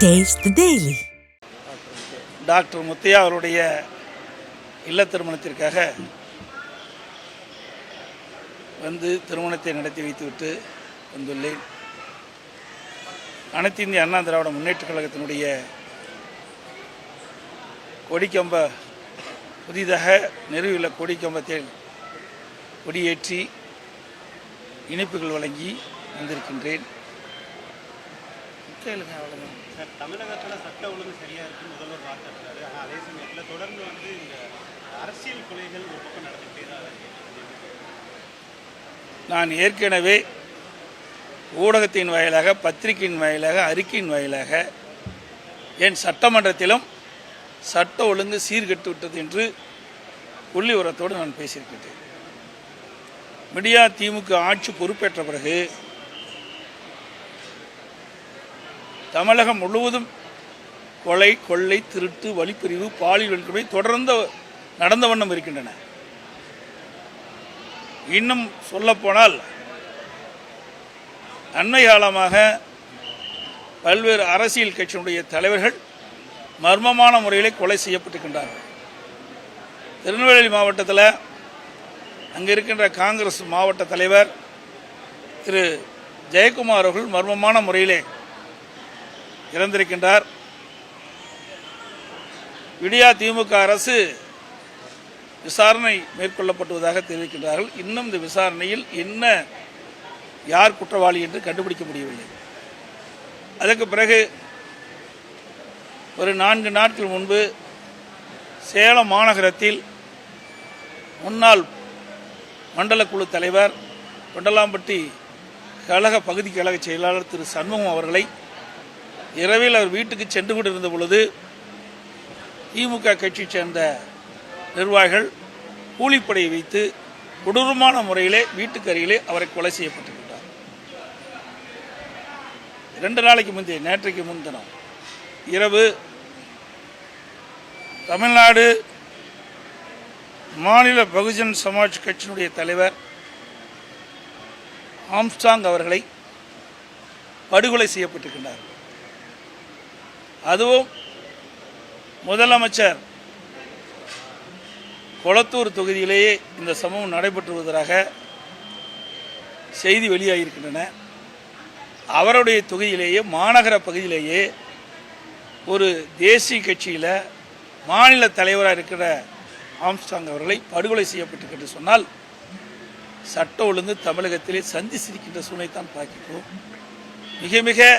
Taste the Daily. Doctor Muthiah அவருடைய இல்ல திருமணத்திற்காக வந்து திருமணத்தை நடத்தி வைத்துவிட்டு வந்துள்ளேன். அனைத்து இந்திய அண்ணா திராவிட முன்னேற்ற கழகத்தினுடைய கொடிக்கம்ப புதிதாக நிறுவியுள்ள கொடிக்கம்பத்தில் கொடியேற்றி இனிப்புகள் வழங்கி வந்திருக்கின்றேன். கேளுங்க, அவ்வளோதான். சார், தமிழகத்தில் சட்ட ஒழுங்கு சரியாக இருக்குன்னு முதல்வர் வார்த்தை. ஆனால் அதே சமயத்தில் தொடர்ந்து இந்த அரசியல் கொலைகள் ஒரு பக்கம் நடந்துகிட்டே தான் இருக்கு. நான் ஏற்கனவே ஊடகத்தின் வாயிலாக, பத்திரிகையின் வாயிலாக, அறிக்கையின் வாயிலாக என் சட்டமன்றத்திலும் சட்ட ஒழுங்கு சீர்கெட்டு விட்டது என்று புள்ளி உரத்தோடு நான் பேசியிருக்கின்றேன். மீடியா திமுக ஆட்சி பொறுப்பேற்ற பிறகு தமிழகம் முழுவதும் கொலை, கொள்ளை, திருட்டு, வழிப்பறிவு, பாலியல் வன்கொடுமை தொடர்ந்து நடந்த வண்ணம் இருக்கின்றன. இன்னும் சொல்லப்போனால் அண்மை காலமாக பல்வேறு அரசியல் கட்சியினுடைய தலைவர்கள் மர்மமான முறையில் கொலை செய்யப்பட்டிருக்கின்றார்கள். திருநெல்வேலி மாவட்டத்தில் அங்கே இருக்கின்ற காங்கிரஸ் மாவட்ட தலைவர் திரு ஜெயக்குமார் அவர்கள் மர்மமான முறையிலே இறந்திருக்கின்றார். விடியா திமுக அரசு விசாரணை மேற்கொள்ளப்பட்டுவதாக தெரிவிக்கின்றார்கள். இன்னும் இந்த விசாரணையில் என்ன, யார் குற்றவாளி என்று கண்டுபிடிக்க முடியவில்லை. அதற்கு பிறகு ஒரு 4 நாட்கள் முன்பு சேலம் மாநகரத்தில் முன்னாள் மண்டல குழு தலைவர், கொண்டலாம்பட்டி கழக பகுதி கழக செயலாளர் திரு சண்முகம் அவர்களை இரவில் அவர் வீட்டுக்கு சென்று கொண்டிருந்த பொழுது திமுக கட்சியைச் சேர்ந்த நிர்வாகிகள் கூலிப்படையை வைத்து கொடூரமான முறையிலே வீட்டுக்கு அருகிலே அவரை கொலை செய்யப்பட்டிருக்கிறார். 2 நாளைக்கு முந்தைய, நேற்றைக்கு முன்தினம் இரவு தமிழ்நாடு மாநில பகுஜன் சமாஜ் கட்சியினுடைய தலைவர் ஆம்ஸ்டாங் அவர்களை படுகொலை செய்யப்பட்டிருக்கிறார். அதுவும் முதலமைச்சர் கொளத்தூர் தொகுதியிலேயே இந்த சம்பவம் நடைபெற்று வருவதாக செய்தி வெளியாகியிருக்கின்றன. அவருடைய தொகுதியிலேயே, மாநகர பகுதியிலேயே ஒரு தேசிய கட்சியில் மாநில தலைவராக இருக்கிற ஆம்ஸ்டாங் அவர்களை படுகொலை செய்யப்பட்டிருக்கின்ற சொன்னால் சட்ட ஒழுங்கு தமிழகத்திலே சந்தி சிரிக்கின்ற சூழ்நிலைத்தான் பார்க்கிறோம். மிக மிக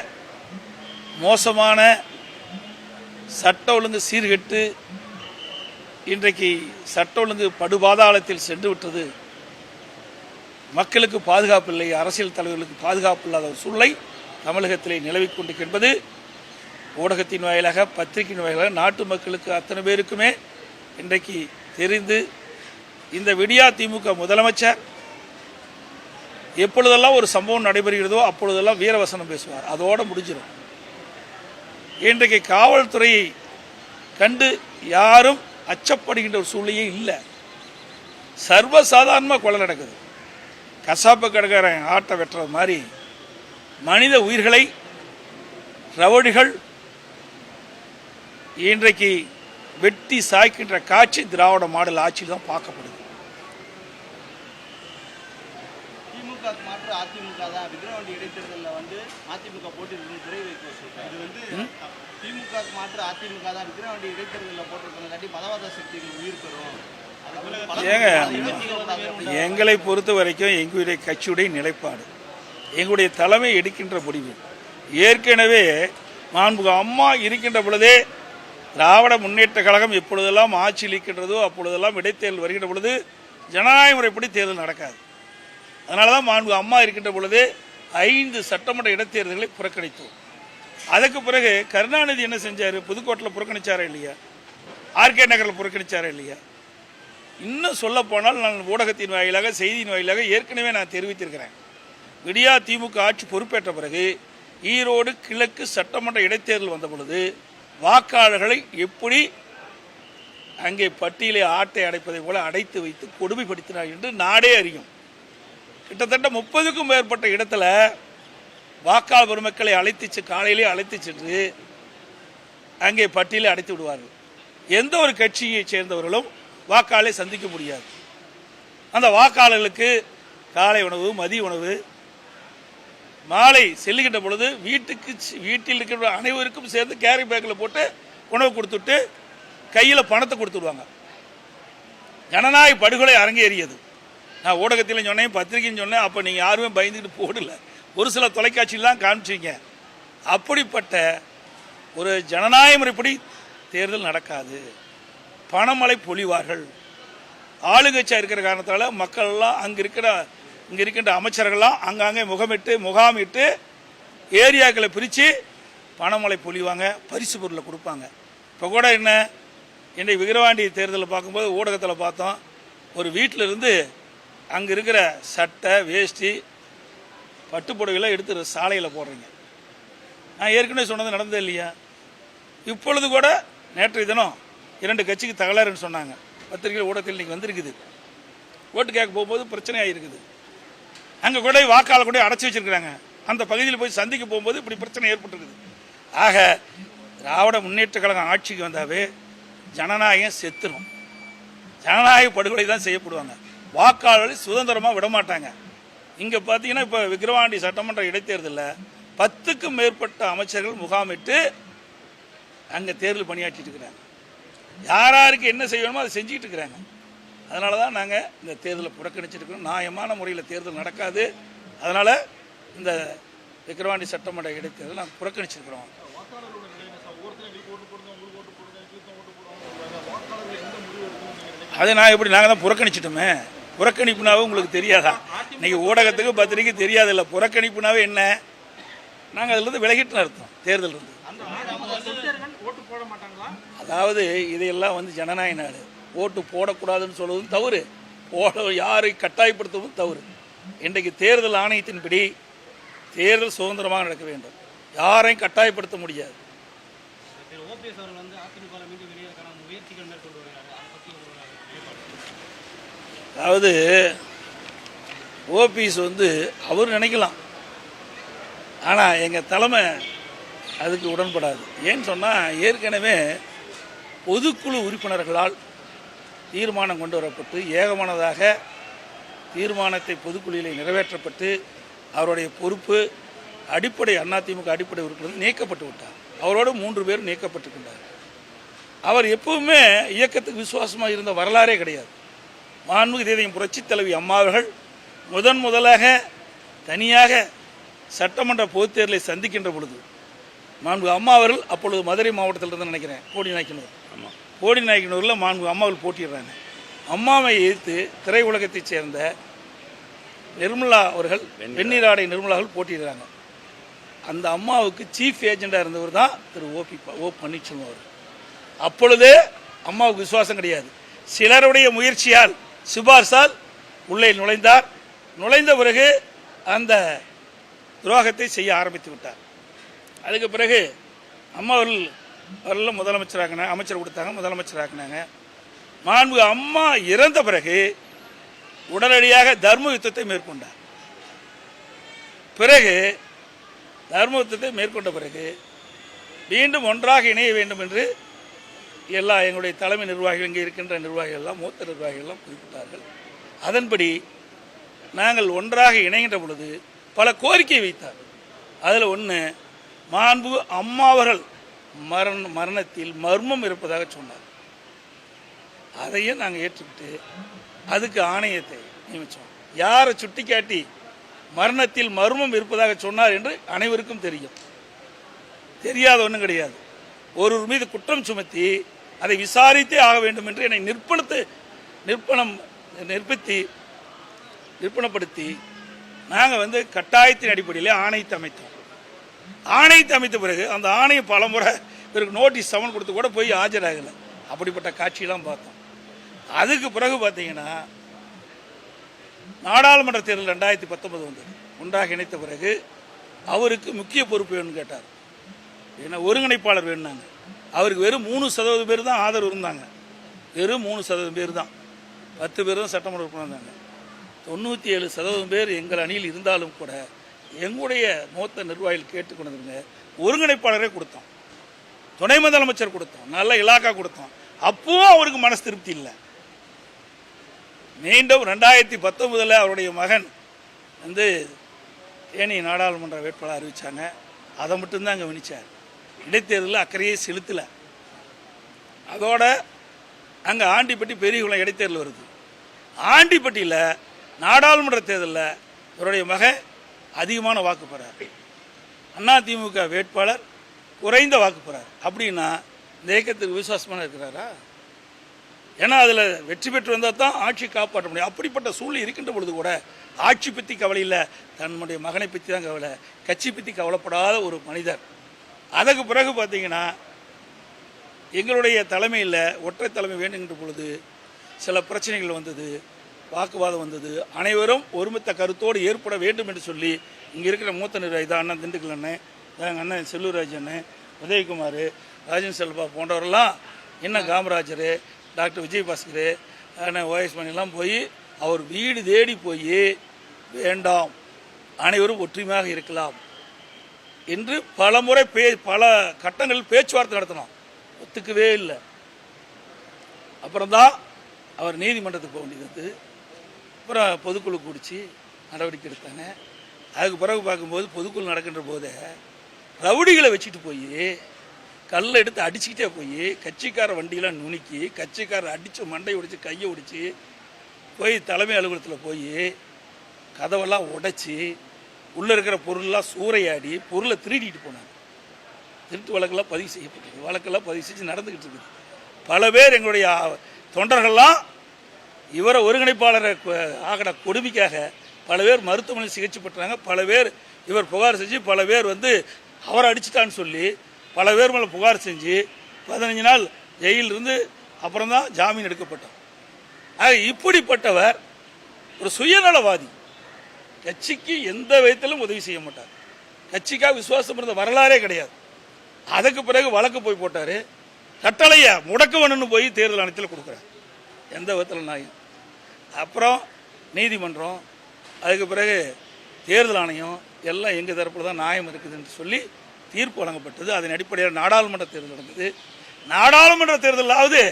மோசமான சட்ட ஒழுங்கு சீர்கெட்டு இன்றைக்கு சட்ட ஒழுங்கு படுபாதாளத்தில் சென்று விட்டது. மக்களுக்கு பாதுகாப்பு இல்லை, அரசியல் தலைவர்களுக்கு பாதுகாப்பு இல்லாத ஒரு சூழ்நிலை தமிழகத்திலே நிலவிக் கொண்டிருக்கின்றது. ஊடகத்தின் வாயிலாக, பத்திரிகையின் வாயிலாக நாட்டு மக்களுக்கு அத்தனை பேருக்குமே இன்றைக்கு தெரிந்து, இந்த விடியா திமுக முதலமைச்சர் எப்பொழுதெல்லாம் ஒரு சம்பவம் நடைபெறுகிறதோ அப்பொழுதெல்லாம் வீரவசனம் பேசுவார். அதோடு முடிஞ்சிடும். இன்றைக்கு காவல்துறையை கண்டு யாரும் அச்சப்படுகின்ற ஒரு சூழ்நிலையே இல்லை. சர்வசாதாரணமாக கொலை நடக்குது. கசாப்பு கடைக்காரன் ஆட்டை வெட்டுறது மாதிரி மனித உயிர்களை ரவுடிகள் இன்றைக்கு வெட்டி சாய்க்கின்ற காட்சி திராவிட மாடல் ஆட்சியில் தான் பார்க்கப்படுது. திமுக மாற்று அதிமுக தான் விக்கிரவாண்டி இடைத்தேர்தலில் அதிமுக போட்டிருக்கணும் துறை வைக்க சொல்லிட்டாங்க. திமுக மாற்று அதிமுக தான் விக்கிரவாண்டி இடைத்தேர்தலில் போட்டிருக்கணும், மதவாத சக்திகள் உயிர் பெறும். ஏங்க, எங்களை பொறுத்த வரைக்கும் எங்களுடைய கட்சியுடைய நிலைப்பாடு, எங்களுடைய தலைமை எடுக்கின்ற முடிவு. ஏற்கனவே மாண்புமிகு அம்மா இருக்கின்ற பொழுதே திராவிட முன்னேற்ற கழகம் எப்பொழுதெல்லாம் ஆட்சியில் இருக்கின்றதோ அப்பொழுதெல்லாம் இடைத்தேர்தல் வருகின்ற பொழுது ஜனநாயக முறைப்படி தேர்தல் நடக்காது. அதனால தான் மாண்புமிகு அம்மா இருக்கின்ற பொழுதே 5 சட்டமன்ற இடைத்தேர்தல்களை புறக்கணித்தோம். அதுக்கு பிறகு கருணாநிதி என்ன செஞ்சார்? புதுக்கோட்டையில் புறக்கணிச்சாரா இல்லையா? ஆர்கே நகரில் புறக்கணிச்சாரா இல்லையா? இன்னும் சொல்ல போனால் நான் ஊடகத்தின் வாயிலாக, செய்தியின் வாயிலாக ஏற்கனவே நான் தெரிவித்திருக்கிறேன். விடியா திமுக ஆட்சி பொறுப்பேற்ற பிறகு ஈரோடு கிழக்கு சட்டமன்ற இடைத்தேர்தல் வந்த பொழுது வாக்காளர்களை எப்படி அங்கே பட்டியலை ஆட்டை அடைப்பதை போல அடைத்து வைத்து கொடுமைப்படுத்தினார் என்று நாடே அறியும். கிட்டத்தட்ட 30க்கும் மேற்பட்ட இடத்துல வாக்காளர் பெருமக்களை காலையிலே அழைத்து சென்று அங்கே பட்டியலை அடைத்து விடுவார்கள். எந்த ஒரு கட்சியை சேர்ந்தவர்களும் வாக்காளரை சந்திக்க முடியாது. அந்த வாக்காளர்களுக்கு காலை உணவு, மதிய உணவு, மாலை செல்லுகின்ற பொழுது வீட்டில் இருக்கிற அனைவருக்கும் சேர்ந்து கேரி பேக்கில் போட்டு உணவு கொடுத்துட்டு கையில் பணத்தை கொடுத்துடுவாங்க. ஜனநாயக படுகொலை அரங்கேறியது. நான் ஊடகத்தில் சொன்னேன், பத்திரிகைன்னு சொன்னேன். அப்போ நீங்கள் யாருமே பயந்துக்கிட்டு போடல. ஒரு சில தொலைக்காட்சியெல்லாம் காமிச்சிங்க. அப்படிப்பட்ட ஒரு ஜனநாயக முறைப்படி தேர்தல் நடக்காது. பணமழை பொழிவார்கள். ஆளுங்கட்சியாக இருக்கிற காரணத்தால் மக்கள்லாம் இங்கே இருக்கின்ற அமைச்சர்கள்லாம் அங்கங்கே முகாமிட்டு ஏரியாக்களை பிரித்து பணமழை பொழிவாங்க, பரிசு பொருளை கொடுப்பாங்க. இப்போ கூட என்ன, இன்றைக்கு விக்கிரவாண்டி தேர்தலில் பார்க்கும்போது ஊடகத்தில் பார்த்தோம், ஒரு வீட்டில் இருந்து அங்கே இருக்கிற சட்டை, வேஷ்டி, பட்டுப்புடவைலாம் எடுத்து சாலையில் போடுறீங்க. நான் ஏற்கனவே சொன்னது நடந்தது இல்லையா? இப்பொழுது கூட நேற்றைய தினம் 2 கட்சிக்கு தகராறுன்னு சொன்னாங்க. பத்திரிகை ஊடகத்தில் இன்றைக்கி வந்திருக்குது. ஓட்டு கேட்க போகும்போது பிரச்சனையாக இருக்குது. அங்கே கூட வாக்காளர் கூட அடைச்சி வச்சிருக்கிறாங்க. அந்த பகுதியில் போய் சந்திக்க போகும்போது இப்படி பிரச்சனை ஏற்பட்டுருக்குது. ஆக திராவிட முன்னேற்ற கழகம் ஆட்சிக்கு வந்தாவே ஜனநாயகம் செத்துரும். ஜனநாயக படுகொலை தான் செய்யப்படுவாங்க. வாக்காளர்களை சுதந்திரமாக விடமாட்டாங்க. இங்கே பார்த்தீங்கன்னா இப்போ விக்கிரவாண்டி சட்டமன்ற இடைத்தேர்தலில் 10க்கும் மேற்பட்ட அமைச்சர்கள் முகாமிட்டு அங்கே தேர்தல் பணியாற்றிட்டு இருக்கிறாங்க. யாருக்கு என்ன செய்யணுமோ அதை செஞ்சுக்கிட்டு இருக்கிறாங்க. அதனால தான் நாங்கள் இந்த தேர்தலை புறக்கணிச்சிருக்கிறோம். நியாயமான முறையில் தேர்தல் நடக்காது. அதனால் இந்த விக்கிரவாண்டி சட்டமன்ற இடைத்தேர்தல் நாங்கள் புறக்கணிச்சிருக்கிறோம். அதை நான் எப்படி, நாங்கள் தான் புறக்கணிச்சிட்டோமே. புறக்கணிப்புனாவே உங்களுக்கு தெரியாதா? இன்னைக்கு ஊடகத்துக்கு பத்திரிக்கை தெரியாதில்ல. புறக்கணிப்புனாவே என்ன? நாங்கள் அதிலிருந்து விலகிட்டு அர்த்தம். தேர்தல் இருந்து அதாவது இதையெல்லாம் ஜனநாயக நாடு. ஓட்டு போடக்கூடாதுன்னு சொல்வதும் தவறு, யாரை கட்டாயப்படுத்தவும் தவறு. இன்றைக்கு தேர்தல் ஆணையத்தின்படி தேர்தல் சுதந்திரமாக நடக்க வேண்டும். யாரையும் கட்டாயப்படுத்த முடியாது. அதாவது ஓபிஎஸ் அவர் நினைக்கலாம், ஆனால் எங்கள் தலைமை அதுக்கு உடன்படாது. ஏன்னு சொன்னால் ஏற்கனவே பொதுக்குழு உறுப்பினர்களால் தீர்மானம் கொண்டு வரப்பட்டு ஏகமானதாக தீர்மானத்தை பொதுக்குழுவில் நிறைவேற்றப்பட்டு அவருடைய பொறுப்பு அடிப்படை அதிமுக அடிப்படை உறுப்பினர் நீக்கப்பட்டு விட்டார். அவரோடு 3 பேர் நீக்கப்பட்டிருக்கின்றார். அவர் எப்பவுமே இயக்கத்துக்கு விசுவாசமாக இருந்த வரலாறே கிடையாது. மாண்புமிகு இதயம் புரட்சித் தலைவி அம்மா அவர்கள் முதலாக தனியாக சட்டமன்ற பொதுத் தேர்தலை சந்திக்கின்ற பொழுது மாண்புமிகு அம்மா அவர்கள் அப்பொழுது மதுரை மாவட்டத்தில் இருந்து நினைக்கிறேன் போடிநாயக்கனூரில் மாண்புமிகு அம்மா அவர்கள் போட்டிடுறாங்க. அம்மாவை எதிர்த்து திரையுலகத்தைச் சேர்ந்த நிர்மலா அவர்கள், வெந்நீராடை நிர்மலா அவர்கள் போட்டிடுறாங்க. அந்த அம்மாவுக்கு சீஃப் ஏஜெண்டாக இருந்தவர் தான் திரு ஓ பன்னீர்செல்வம் அவர். அப்பொழுதே அம்மாவுக்கு விசுவாசம் கிடையாது. சிலருடைய முயற்சியால் சிபார்சால் உள்ளே நுழைந்த பிறகு அந்த துரோகத்தை செய்ய ஆரம்பித்து விட்டார். அதுக்கு பிறகு அம்மா அவர்கள் முதலமைச்சராகினாங்க, அமைச்சர் கொடுத்தாங்க, முதலமைச்சராகினாங்க. மாண்புமிகு அம்மா இறந்த பிறகு உடனடியாக தர்ம யுத்தத்தை மேற்கொண்டார். தர்ம யுத்தத்தை மேற்கொண்ட பிறகு மீண்டும் ஒன்றாக இணைய வேண்டும் என்று எங்களுடைய தலைமை நிர்வாகிகள், இங்கே இருக்கின்ற நிர்வாகிகள் எல்லாம், மூத்த நிர்வாகிகள் எல்லாம் குறிப்பிட்டார்கள். அதன்படி நாங்கள் ஒன்றாக இணைகின்ற பொழுது பல கோரிக்கை வைத்தார். அதில் ஒன்று, மாண்பு அம்மா அவர்கள் மரணத்தில் மர்மம் இருப்பதாக சொன்னார். அதையும் நாங்கள் ஏற்றுக்கிட்டு அதுக்கு ஆணையத்தை நியமித்தோம். யாரை சுட்டி காட்டி மரணத்தில் மர்மம் இருப்பதாக சொன்னார் என்று அனைவருக்கும் தெரியும். தெரியாத ஒன்றும் கிடையாது. ஒருவர் மீது குற்றம் சுமத்தி அதை விசாரித்தே ஆக வேண்டும் என்று என்னை நிர்பணப்படுத்தி நாங்கள் கட்டாயத்தின் அடிப்படையில் ஆணையத்தை அமைத்தோம். ஆணையத்தை அமைத்த பிறகு அந்த ஆணையம் பலமுறை இவருக்கு நோட்டீஸ் சமன் கொடுத்து கூட போய் ஆஜராகலை. அப்படிப்பட்ட காட்சியெல்லாம் பார்த்தோம். அதுக்கு பிறகு பார்த்தீங்கன்னா நாடாளுமன்ற தேர்தல் 2019 ஒன்றாக இணைத்த பிறகு அவருக்கு முக்கிய பொறுப்பு வேணும்னு கேட்டார். ஏன்னா ஒருங்கிணைப்பாளர் வேணுனாங்க. அவருக்கு வெறும் 3% பேர் தான் ஆதரவு இருந்தாங்க. வெறும் 3% பேர் தான், 10 பேர் தான் சட்டமன்ற உறுப்பினர் இருந்தாங்க. 97% பேர் எங்கள் அணியில் இருந்தாலும் கூட எங்களுடைய மூத்த நிர்வாகிகள் கேட்டுக்கொண்டிருந்த ஒருங்கிணைப்பாளரே கொடுத்தோம். துணை முதலமைச்சர் கொடுத்தோம், நல்ல இலாக்கா கொடுத்தோம். அப்பவும் அவருக்கு மனசு திருப்தி இல்லை. மீண்டும் 2019 அவருடைய மகன் வந்து தேனி நாடாளுமன்ற வேட்பாளர் அறிவித்தாங்க. அதை மட்டும்தான் அங்கே வினிச்சார். இடைத்தேர்தலில் அக்கறையே செலுத்தலை. அதோட அங்கே ஆண்டிப்பட்டி பெரியகுளம் இடைத்தேர்தல் வருது. ஆண்டிப்பட்டியில் நாடாளுமன்ற தேர்தலில் இவருடைய மகன் அதிகமான வாக்கு பெறார். அதிமுக வேட்பாளர் குறைந்த வாக்கு பெறார். அப்படின்னா இந்த இயக்கத்துக்கு விசுவாசமான இருக்கிறாரா? ஏன்னா அதில் வெற்றி பெற்று வந்தால் தான் ஆட்சி காப்பாற்ற முடியும். அப்படிப்பட்ட சூழ்நிலை இருக்கின்ற பொழுது கூட ஆட்சி பற்றி கவலை இல்லை, தன்னுடைய மகனை பற்றி தான் கவலை, கட்சி பற்றி கவலைப்படாத ஒரு மனிதர். அதுக்கு பிறகு பார்த்தீங்கன்னா எங்களுடைய தலைமையில் ஒற்றை தலைமை வேண்டுகின்ற பொழுது சில பிரச்சனைகள் வந்தது, வாக்குவாதம் வந்தது. அனைவரும் ஒருமித்த கருத்தோடு ஏற்பட வேண்டும் என்று சொல்லி இங்கே இருக்கிற மூத்த நிர்வாகி தான் அண்ணன் திண்டுக்கல் அண்ணன், எங்கள் அண்ணன் செல்லூர்ராஜ் அண்ணன், உதயகுமார், ராஜன் செல்வா போன்றவரெல்லாம், இன்னும் காமராஜர், டாக்டர் விஜயபாஸ்கர், அண்ணன் ஓஎஸ் மணிலாம் போய் அவர் வீடு தேடி போய் வேண்டாம் அனைவரும் ஒற்றுமையாக இருக்கலாம் என்று பல முறை பல கட்டங்களில் பேச்சுவார்த்தை நடத்தினோம். ஒத்துக்கவே இல்லை. அப்புறம்தான் அவர் நீதிமன்றத்துக்கு போக வேண்டியது. அப்புறம் பொதுக்குழு கூடிச்சு நடவடிக்கை எடுத்தாங்க. அதுக்கு பிறகு பார்க்கும்போது பொதுக்குழு நடக்கின்ற போது ரவுடிகளை வச்சுட்டு போய் கல்லை எடுத்து அடிச்சுக்கிட்டே போய் கட்சிக்கார வண்டியெலாம் நுணுக்கி கட்சிக்காரர் அடித்து மண்டையை உடைச்சி கையை உடைச்சி போய் தலைமை அலுவலகத்தில் போய் கதவெல்லாம் உடைச்சி உள்ளே இருக்கிற பொருளெல்லாம் சூறையாடி பொருளை திருடிட்டு போனாங்க. திருட்டு வழக்கெல்லாம் பதிவு செய்யப்பட்டது. வழக்கெல்லாம் பதிவு செஞ்சு நடந்துக்கிட்டு இருக்குது. பல பேர் எங்களுடைய தொண்டர்கள்லாம் இவரை ஒருங்கிணைப்பாளரை ஆகிற கொடுமைக்காக பல பேர் மருத்துவமனையில் சிகிச்சை பெற்றாங்க. பல பேர் இவர் புகார் செஞ்சு பல பேர் வந்து அவரை அடிச்சிட்டான்னு சொல்லி பல பேர் மேலே புகார் செஞ்சு 15 நாள் ஜெயிலிருந்து அப்புறம் தான் ஜாமீன் எடுக்கப்பட்டோம். ஆக இப்படிப்பட்டவர் ஒரு சுயநலவாதி. கட்சிக்கு எந்த விதத்திலும் உதவி செய்ய மாட்டார். கட்சிக்காக விசுவாசம் இருந்த வரலாறே கிடையாது. அதுக்கு பிறகு வழக்கு போய் போட்டார். கட்டளையை முடக்க வேணும்னு போய் தேர்தல் ஆணையத்தில் கொடுக்குறார். எந்த விதத்தில் நியாயம்? அப்புறம் நீதிமன்றம், அதுக்கு பிறகு தேர்தல் ஆணையம் எல்லாம் எங்கள் தரப்பில் தான் நியாயம் இருக்குதுன்னு சொல்லி தீர்ப்பு வழங்கப்பட்டது. அதன் அடிப்படையில் நாடாளுமன்ற தேர்தல் நடந்தது. நாடாளுமன்ற தேர்தலாவது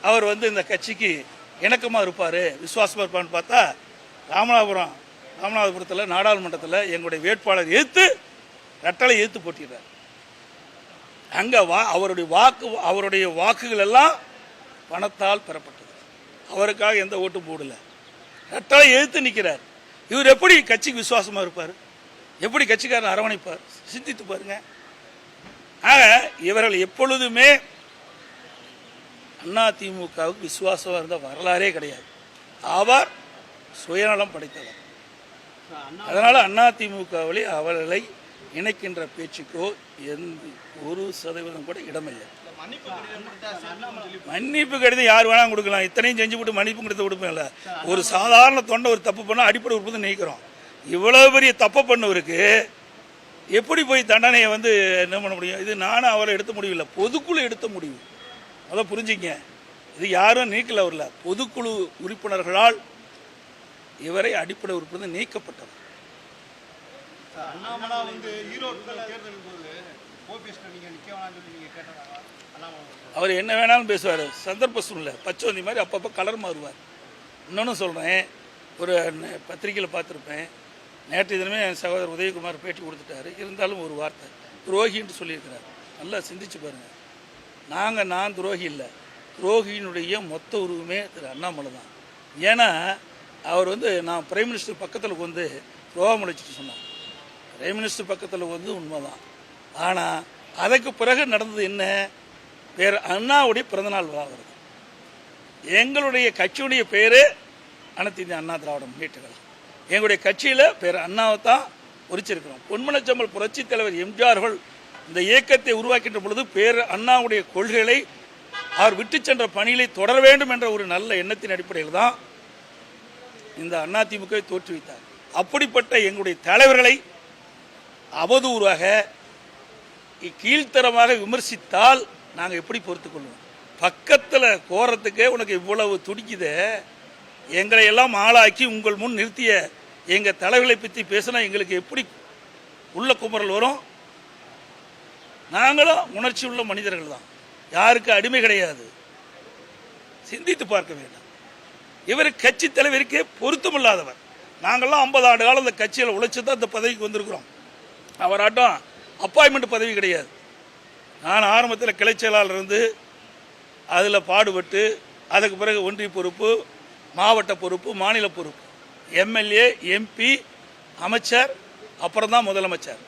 அவர் வந்து இந்த கட்சிக்கு இணக்கமாக இருப்பார், விசுவாசமாக இருப்பார்னு பார்த்தா ராமநாதபுரத்தில் நாடாளுமன்றத்தில் எங்களுடைய வேட்பாளர் எதிர்த்து ரெட்டலை எதிர்த்து போட்டிடுறார். அங்கே அவருடைய வாக்குகள் எல்லாம் பணத்தால் பெறப்பட்டது. அவருக்காக எந்த ஓட்டும் போடல. ரெட்டலை எதிர்த்து நிற்கிறார். இவர் எப்படி கட்சிக்கு விசுவாசமாக இருப்பார்? எப்படி கட்சிக்காரன் அரவணைப்பார்? சிந்தித்து பாருங்க. ஆக இவர்கள் எப்பொழுதுமே அதிமுகவுக்கு விசுவாசமாக இருந்த வரலாறே கிடையாது. அவர் சுயநலம் படைத்தவர். அதனால் அதிமுகவில் அவர்களை இணைக்கின்ற பேச்சுக்கோ ஒரு சதவீதம் கூட இடமில்லை. மன்னிப்பு கடிதம் யார் வேணாலும் கொடுக்கலாம். இத்தனையும் செஞ்சு போட்டு மன்னிப்பு கடிதம் கொடுப்பேன்ல. ஒரு சாதாரண தொண்டை ஒரு தப்பு பண்ணால் அடிப்படை உறுப்பு நீக்கிறோம். இவ்வளவு பெரிய தப்பை பண்ணவருக்கு எப்படி போய் தண்டனையை வந்து என்ன பண்ண முடியும்? இது நானும் அவரை எடுத்த முடிவு இல்லை, பொதுக்குழு எடுத்த முடிவு. அதை புரிஞ்சுங்க. இது யாரும் நீக்கல. அவரில் பொதுக்குழு உறுப்பினர்களால் இவரை அடிப்படை உறுப்பு நீக்கப்பட்டவர். அண்ணாமலா வந்து ஈரோடு தேர்தலின் போது நீங்க நிக்க வேணாம்னு சொல்லி நீங்க கேட்டதா? அவர் என்ன வேணாலும் பேசுவார். சந்தர்ப்ப சூழ்நிலை பச்சோந்தி மாதிரி அப்பப்போ கலர் மாறுவார். இன்னொன்று சொல்கிறேன், ஒரு பத்திரிகையில் பார்த்துருப்பேன். நேற்று தினமே என் சகோதரர் உதயகுமார் பேட்டி கொடுத்துட்டாரு. இருந்தாலும் ஒரு வார்த்தை துரோகின்னு சொல்லியிருக்கிறார். நல்லா சிந்திச்சு பாருங்கள். நான் துரோகி இல்லை. துரோகியினுடைய மொத்த உருவமே திரு அண்ணாமலை தான். ஏன்னா அவர் வந்து நான் பிரைம் மினிஸ்டர் பக்கத்தில் வந்து துரோகம் அழைச்சிட்டு சொன்னார். பிரைம் மினிஸ்டர் பக்கத்தில் வந்து உண்மைதான். ஆனால் அதுக்கு பிறகு நடந்தது என்ன? வேறு அண்ணாவுடைய பிறந்தநாள் விழா வருது. எங்களுடைய கட்சியுடைய பேர் அனைத்து இந்திய அண்ணா திராவிட முன்னேற்ற கழகம். எங்களுடைய கட்சியில் பேர் அண்ணாவை தான் குறிச்சிருக்கிறோம். பொன்மனச்செம்மல் புரட்சித் தலைவர் எம்ஜிஆர்கள் இந்த இயக்கத்தை உருவாக்கின்ற பொழுது பேர் அண்ணாவுடைய கொள்கைகளை அவர் விட்டு சென்ற பணிகளை தொடர வேண்டும் என்ற ஒரு நல்ல எண்ணத்தின் அடிப்படையில் தான் இந்த அதிமுகவை தோற்றுவித்தார். அப்படிப்பட்ட எங்களுடைய தலைவர்களை அவதூறாக கீழ்த்தரமாக விமர்சித்தால் நாங்கள் எப்படி பொறுத்துக்கொள்வோம்? பக்கத்தில் கோரத்துக்கே உனக்கு இவ்வளவு துடிக்குது. எங்களை எல்லாம் ஆளாக்கி உங்கள் முன் நிறுத்திய எங்கள் தலைவர்களை பற்றி பேசினா எங்களுக்கு எப்படி உள்ள குமரல் வரும்? நாங்களும் உணர்ச்சி உள்ள மனிதர்கள் தான், யாருக்கு அடிமை கிடையாது. சிந்தித்து பார்க்க வேண்டும். இவர் கட்சி தலைவருக்கே பொருத்தமில்லாதவர். நாங்கள்லாம் 50 ஆண்டு காலம் இந்த கட்சியில் உழைச்சி தான் இந்த பதவிக்கு வந்திருக்கிறோம். அவராட்டம் அப்பாயின்மெண்ட் பதவி கிடையாது. நான் ஆரம்பத்தில் கிளை செயலாளர் இருந்து அதில் பாடுபட்டு அதுக்கு பிறகு ஒன்றிய பொறுப்பு, மாவட்ட பொறுப்பு, மாநில பொறுப்பு, எம்எல்ஏ, எம்பி, அமைச்சர், அப்புறம் தான் முதலமைச்சர்.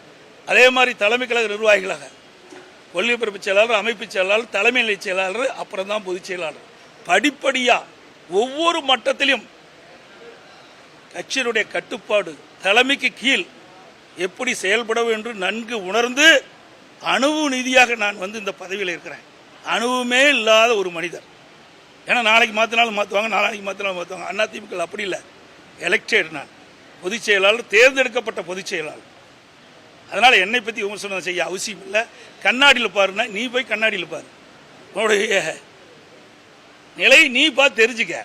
அதே மாதிரி தலைமை கழக நிர்வாகிகளாக கொள்கை பரப்பு செயலாளர், அமைப்பு செயலாளர், தலைமை நிலை செயலாளர், அப்புறம் தான் பொதுச் செயலாளர். படிப்படியாக ஒவ்வொரு மட்டத்திலும் கட்சியினுடைய கட்டுப்பாடு தலைமைக்கு கீழ் எப்படி செயல்பட வேண்டும் நன்கு உணர்ந்து அணுவு நீதியாக நான் வந்து இந்த பதவியில் இருக்கிறேன். அணுவுமே இல்லாத ஒரு மனிதர். ஏன்னா நாளைக்கு மாற்றினாலும் மாற்றுவாங்க, நாளைக்கு மாற்றினாலும் மாற்றுவாங்க. அதிமுக அப்படி இல்லை. எலெக்டட், நான் பொதுச் செயலாளர், தேர்ந்தெடுக்கப்பட்ட பொதுச் செயலாளர். அதனால் என்னை பற்றி விமர்சனம் செய்ய அவசியம் இல்லை. கண்ணாடியில் பாருன்னா நீ போய் கண்ணாடியில் பாரு, உன்னுடைய நிலை நீ பார்த்து தெரிஞ்சுக்க.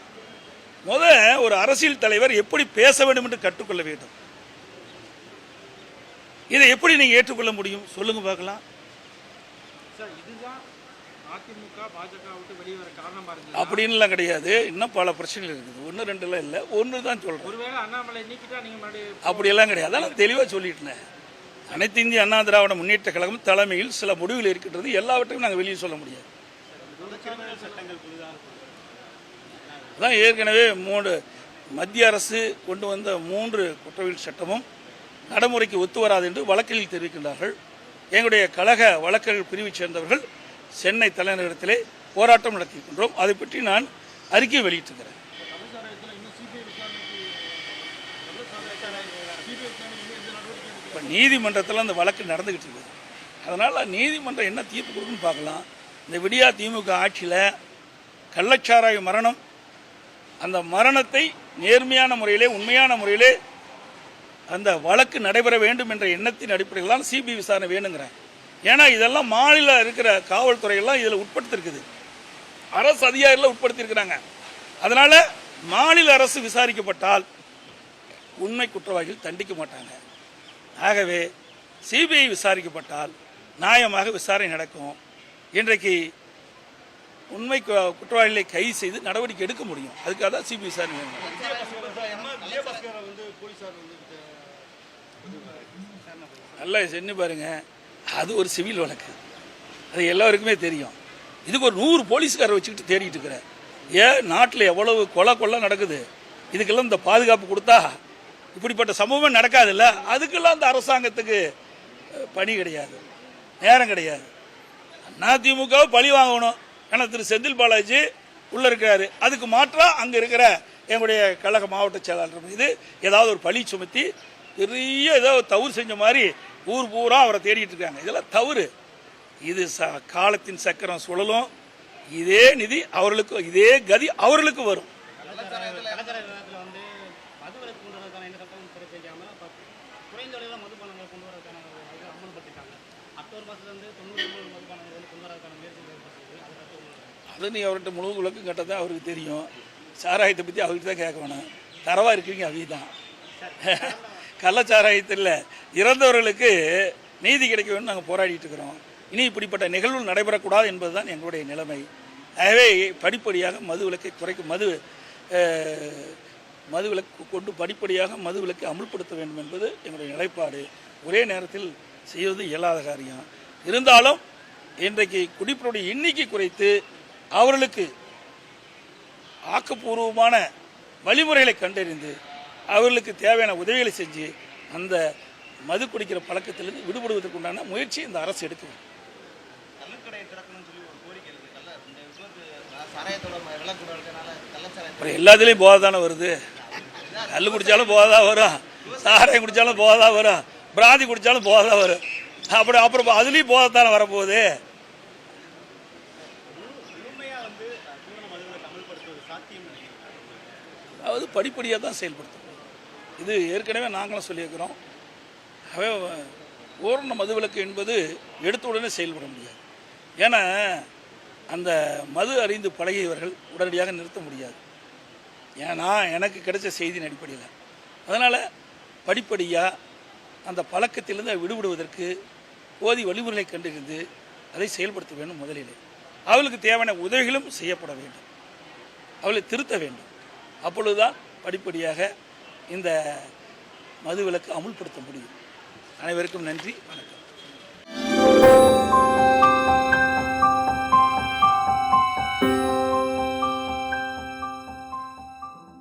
ஒரு அரசியல் தலைவர் எப்படி பேச வேண்டும் என்று கற்றுக்கொள்ள வேண்டும். இதை எப்படி நீங்க ஏற்றுக்கொள்ள முடியும் சொல்லுங்க பார்க்கலாம். அப்படின்லாம் கிடையாது. இன்னும் பல பிரச்சனைகள் இருக்குது. 1 2 இல்லை, 1 தான் சொல்றேன். அப்படியெல்லாம் கிடையாது. அதான் தெளிவாக சொல்லிட்டேன். அனைத்து இந்திய அண்ணா திராவிட முன்னேற்ற கழகம் தலைமையில் சில முடிவுகள் இருக்கின்றது. எல்லாவற்றையும் நாங்கள் வெளியே சொல்ல முடியாது. அதான் ஏற்கனவே 3 மத்திய அரசு கொண்டு வந்த 3 குற்றவியல் சட்டமும் நடைமுறைக்கு ஒத்து வராது என்று வழக்கில் தெரிவிக்கின்றார்கள். எங்களுடைய கழக வழக்கறிஞர் பிரிவைச் சேர்ந்தவர்கள் சென்னை தலைநகரத்திலே போராட்டம் நடத்தியிருக்கின்றோம். அதை பற்றி நான் அறிக்கை வெளியிட்டிருக்கிறேன். இப்போ நீதிமன்றத்தில் அந்த வழக்கு நடந்துகிட்டு இருக்குது. அதனால் நீதிமன்றம் என்ன தீர்ப்பு கொடுக்குன்னு பார்க்கலாம். இந்த விடியா திமுக ஆட்சியில் கள்ளச்சாராய மரணம், அந்த மரணத்தை நேர்மையான முறையிலே, உண்மையான முறையிலே அந்த வழக்கு நடைபெற வேண்டும் என்ற எண்ணத்தின் அடிப்படையில் தான் சிபிஐ விசாரணை வேணுங்கிறேன். ஏன்னா இதெல்லாம் மாநில இருக்கிற காவல்துறையெல்லாம் இதில் உட்படுத்திருக்குது, அரசு அதிகாரிகள் உட்படுத்தியிருக்கிறாங்க. அதனால் மாநில அரசு விசாரிக்கப்பட்டால் உண்மை குற்றவாளிகள் தண்டிக்க மாட்டாங்க. ஆகவே சிபிஐ விசாரிக்கப்பட்டால் நியாயமாக விசாரணை நடக்கும். இன்றைக்கு உண்மை குற்றவாளிகளை கைது செய்து நடவடிக்கை எடுக்க முடியும். அதுக்காக தான் சிபிஐ விசாரணை வேணும். நல்லா செஞ்சு பாருங்க. அது ஒரு சிவில் வழக்கு, அது எல்லாருக்குமே தெரியும். இதுக்கு ஒரு 100 போலீஸ்காரை வச்சுக்கிட்டு தேடிட்டு இருக்கிறேன். ஏன் நாட்டில் எவ்வளவு கொலை நடக்குது, இதுக்கெல்லாம் இந்த பாதுகாப்பு கொடுத்தா இப்படிப்பட்ட சம்பவம் நடக்காதுல்ல. அதுக்கெல்லாம் அந்த அரசாங்கத்துக்கு பணி கிடையாது, நேரம் கிடையாது. அதிமுக பழி வாங்கணும். ஏன்னா திரு செந்தில் பாலாஜி உள்ள இருக்கிறாரு. அதுக்கு மாற்றா அங்கே இருக்கிற எங்களுடைய கழக மாவட்ட செயலாளர் மீது ஏதாவது ஒரு பழி சுமத்தி பெரிய ஏதோ தவறு செஞ்ச மாதிரி ஊர் பூரா அவரை தேடிட்டு இருக்காங்க. இதெல்லாம் தவறு. இது காலத்தின் சக்கரம் சுழலும். இதே நிதி அவர்களுக்கு, இதே கதி அவர்களுக்கு வரும். அது நீ அவர்கிட்ட முழு விளக்கம் கேட்டதான் அவருக்கு தெரியும். சாராயத்தை பற்றி அவர்கிட்ட தான் கேட்க வேணும். தரவா இருக்கிறீங்க அவி தான். கள்ளச்சாராயத்தில் இறந்தவர்களுக்கு நீதி கிடைக்க வேண்டும் நாங்கள் போராடிட்டு இருக்கிறோம். இனி இப்படிப்பட்ட நிகழ்வு நடைபெறக்கூடாது என்பதுதான் எங்களுடைய நிலைமை. ஆகவே படிப்படியாக மது விலக்கை குறைக்கும், மது விலக்கு கொண்டு படிப்படியாக மது விலக்கை அமுல்படுத்த வேண்டும் என்பது எங்களுடைய நிலைப்பாடு. ஒரே நேரத்தில் செய்வது இயலாத காரியம். இருந்தாலும் இன்றைக்கு குடிப்பவருடைய எண்ணிக்கை குறைத்து அவர்களுக்கு ஆக்கப்பூர்வமான வழிமுறைகளை கண்டறிந்து அவர்களுக்கு தேவையான உதவிகளை செஞ்சு அந்த மது குடிக்கிற பழக்கத்திலிருந்து விடுபடுவதற்கு உண்டான முயற்சி இந்த அரசு எடுக்கும். எல்லாத்துலேயும் போதை தானே வருது. கல் குடித்தாலும் போதை தான் வரும், சாராயம் குடித்தாலும் போதை தான் வரும், பிராந்தி குடித்தாலும் போதை தான் வரும். அப்புறம் அதுலேயும் போதை தானே வரப்போகுது. அதாவது படிப்படியாக தான் செயல்படுத்தும். இது ஏற்கனவே நாங்களும் சொல்லியிருக்கிறோம். பூரண மதுவிலக்கு என்பது எடுத்த உடனே செயல்பட முடியாது. ஏன்னா அந்த மது அறிந்து பழகியவர்கள் உடனடியாக நிறுத்த முடியாது. ஏன்னா எனக்கு கிடைச்ச செய்தியின் அடிப்படையில். அதனால் படிப்படியாக அந்த பழக்கத்திலிருந்து விடுபடுவதற்கு போதி வழிமுறைகளை கண்டறிந்து அதை செயல்படுத்த வேண்டும். முதலிலே அவளுக்கு தேவையான உதவிகளும் செய்யப்பட வேண்டும், அவளை திருத்த வேண்டும். அப்பொழுதுதான் படிப்படியாக இந்த மதுவிலக்கு அமுல்படுத்த முடியும். அனைவருக்கும் நன்றி, வணக்கம்.